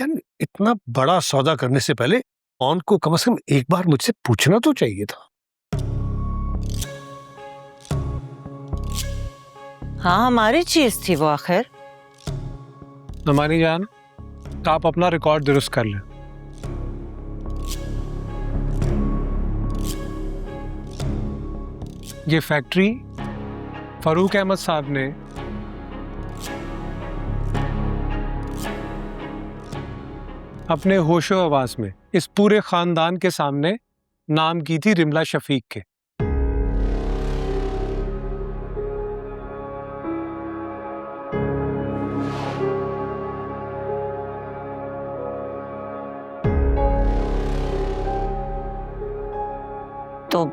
यार इतना बड़ा सौदा करने से पहले ऑन को कम से कम एक बार मुझसे पूछना तो चाहिए था। हाँ, हमारी चीज थी वो आखिर। नमानी जान, आप अपना रिकॉर्ड दुरुस्त कर लें। ये फैक्ट्री फरूक अहमद साहब ने अपने होशो हवास में इस पूरे खानदान के सामने नाम की थी रिमला शफीक के। तो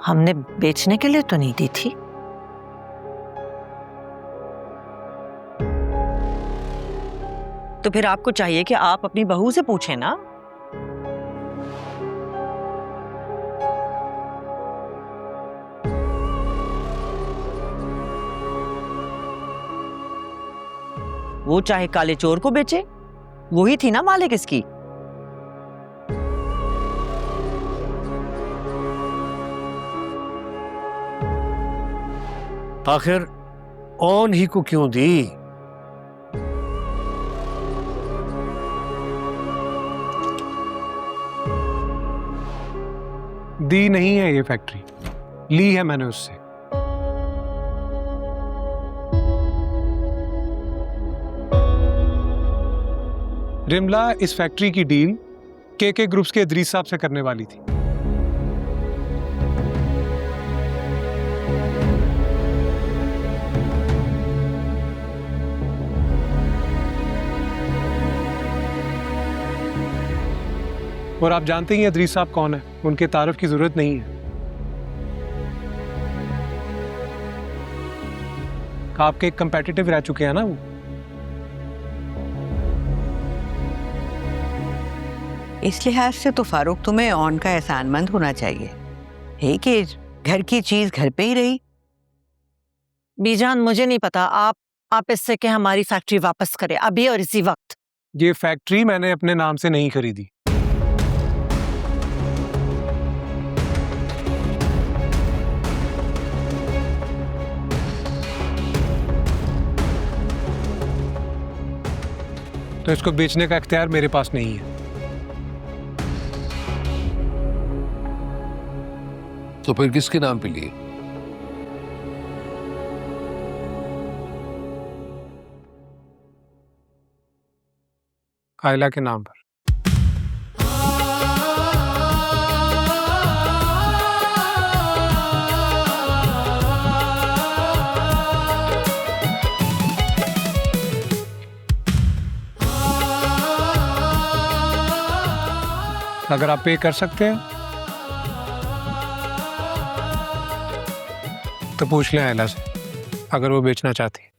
हमने बेचने के लिए तो नहीं दी थी। तो फिर आपको चाहिए कि आप अपनी बहू से पूछें ना। वो चाहे काले चोर को बेचे, वही थी ना मालिक इसकी। आखिर ऑन ही को क्यों दी? दी नहीं है ये फैक्ट्री, ली है मैंने उससे। रिमला इस फैक्ट्री की डील के ग्रुप्स के इदरीस साहब से करने वाली थी। और आप जानते ही इदरीस साहब कौन है, उनके तारुफ की जरूरत नहीं है। आपके एक कंपेटिटिव रह चुके हैं ना वो। इस लिहाज से तो फारूक तुम्हें ऑन का एहसानमंद होना चाहिए है कि घर की चीज घर पे ही रही। बीजान, मुझे नहीं पता, आप इससे कि हमारी फैक्ट्री वापस करें अभी और इसी वक्त। ये फैक्ट्री मैंने अपने नाम से नहीं खरीदी। तो इसको बेचने का इख्तियार मेरे पास नहीं है। तो फिर किसके नाम पे लिए? आयला के नाम पर। अगर आप पे कर सकते हैं तो पूछ लें आयला से, अगर वो बेचना चाहती है।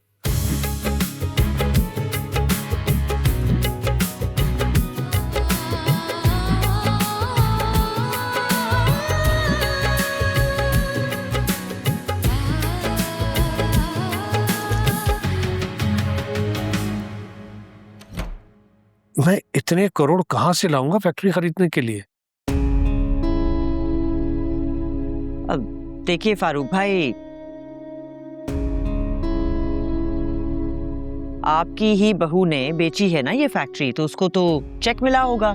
मैं इतने करोड़ कहां से लाऊंगा फैक्ट्री खरीदने के लिए? अब देखिए फारूक भाई, आपकी ही बहू ने बेची है ना ये फैक्ट्री, तो उसको तो चेक मिला होगा।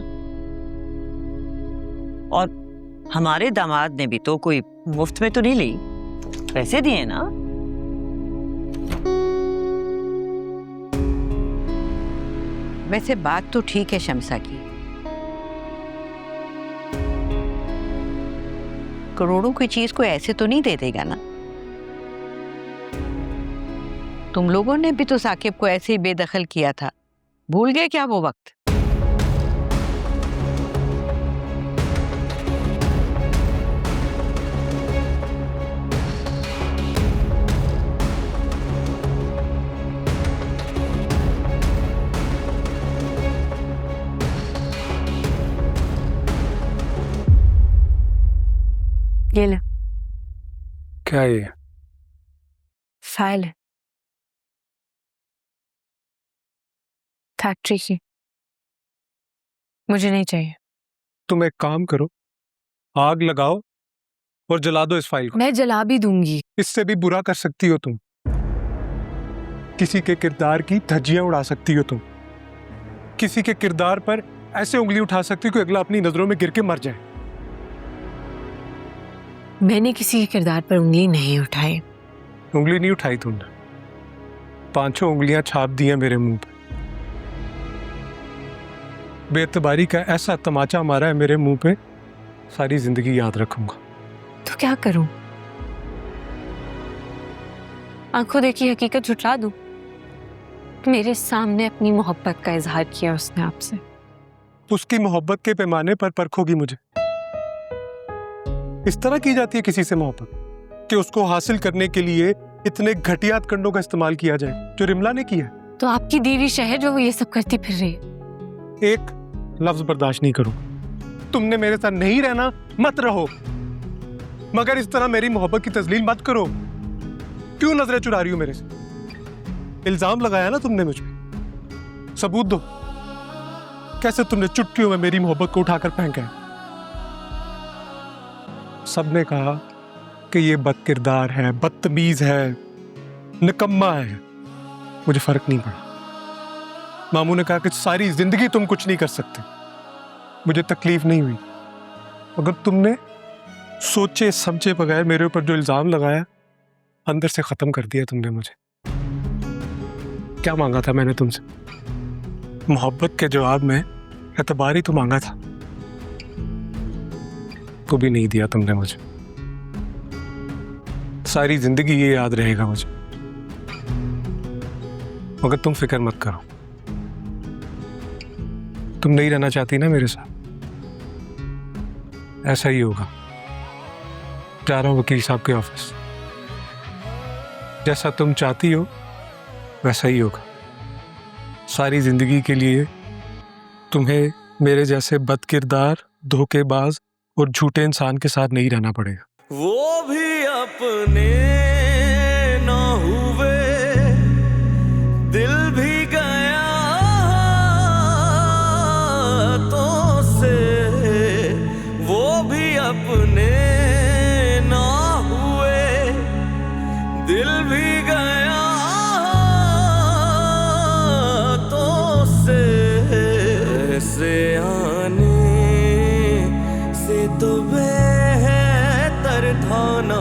और हमारे दामाद ने भी तो कोई मुफ्त में तो नहीं ली, पैसे दिए ना। वैसे बात तो ठीक है शमसा की, करोड़ों की चीज को ऐसे तो नहीं दे देगा ना। तुम लोगों ने भी तो साकिब को ऐसे ही बेदखल किया था, भूल गए क्या वो वक्त? ये ले, क्या ये? फाइल है फैक्ट्री की। मुझे नहीं चाहिए। तुम एक काम करो, आग लगाओ और जला दो इस फाइल को। मैं जला भी दूंगी। इससे भी बुरा कर सकती हो तुम, किसी के किरदार की धज्जियां उड़ा सकती हो तुम, किसी के किरदार पर ऐसे उंगली उठा सकती हो कि अगला अपनी नजरों में गिर के मर जाए। मैंने किसी के किरदार पर उंगली नहीं उठाई। उंगली नहीं उठाई तुमने, 5-6 उंगलियां छाप दी हैं मेरे मुंह पे। बेतबारी का ऐसा तमाचा मारा है मेरे मुंह पे, सारी जिंदगी याद रखूंगा। तो क्या करूं? आंखों देखी हकीकत झुठला दूं? मेरे सामने अपनी मोहब्बत का इजहार किया उसने आपसे। उसकी मोहब्बत के पैमाने पर परखोगी मुझे? इस तरह की जाती है किसी से मोहब्बत कि उसको हासिल करने के लिए इतने घटिया कंडों का इस्तेमाल किया जाए जो रिमला ने किया? तो आपकी देवी शहर जो वो ये सब करती फिर रही है। एक लफ्ज बर्दाश्त नहीं करूं। तुमने मेरे साथ नहीं रहना, मत रहो, मगर इस तरह मेरी मोहब्बत की तजलील मत करो। क्यों नजरें चुरा रही हो मेरे से? इल्जाम लगाया ना तुमने मुझ पे, सबूत दो। कैसे तुमने चुटकियों में मेरी मोहब्बत को उठाकर फेंका है? सबने कहा कि ये बदकिरदार है, बदतमीज है, निकम्मा है। मुझे फर्क नहीं पड़ा। मामू ने कहा कि सारी जिंदगी तुम कुछ नहीं कर सकते। मुझे तकलीफ नहीं हुई, मगर तुमने सोचे समझे बगैर मेरे ऊपर जो इल्जाम लगाया, अंदर से खत्म कर दिया तुमने मुझे। क्या मांगा था मैंने तुमसे? मोहब्बत के जवाब में एतबार ही तो मांगा था, तो भी नहीं दिया तुमने मुझे। सारी जिंदगी ये याद रहेगा मुझे। मगर तुम फिक्र मत करो, तुम नहीं रहना चाहती ना मेरे साथ, ऐसा ही होगा। जा रहा हूं वकील साहब के ऑफिस, जैसा तुम चाहती हो वैसा ही होगा। सारी जिंदगी के लिए तुम्हें मेरे जैसे बदकिरदार, धोखेबाज और झूठे इंसान के साथ नहीं रहना पड़ेगा। वो भी अपने ना हुए, दिल भी गया तो से, वो भी अपने ना हुए, दिल भी गया तो से आने से तो बेहतर था ना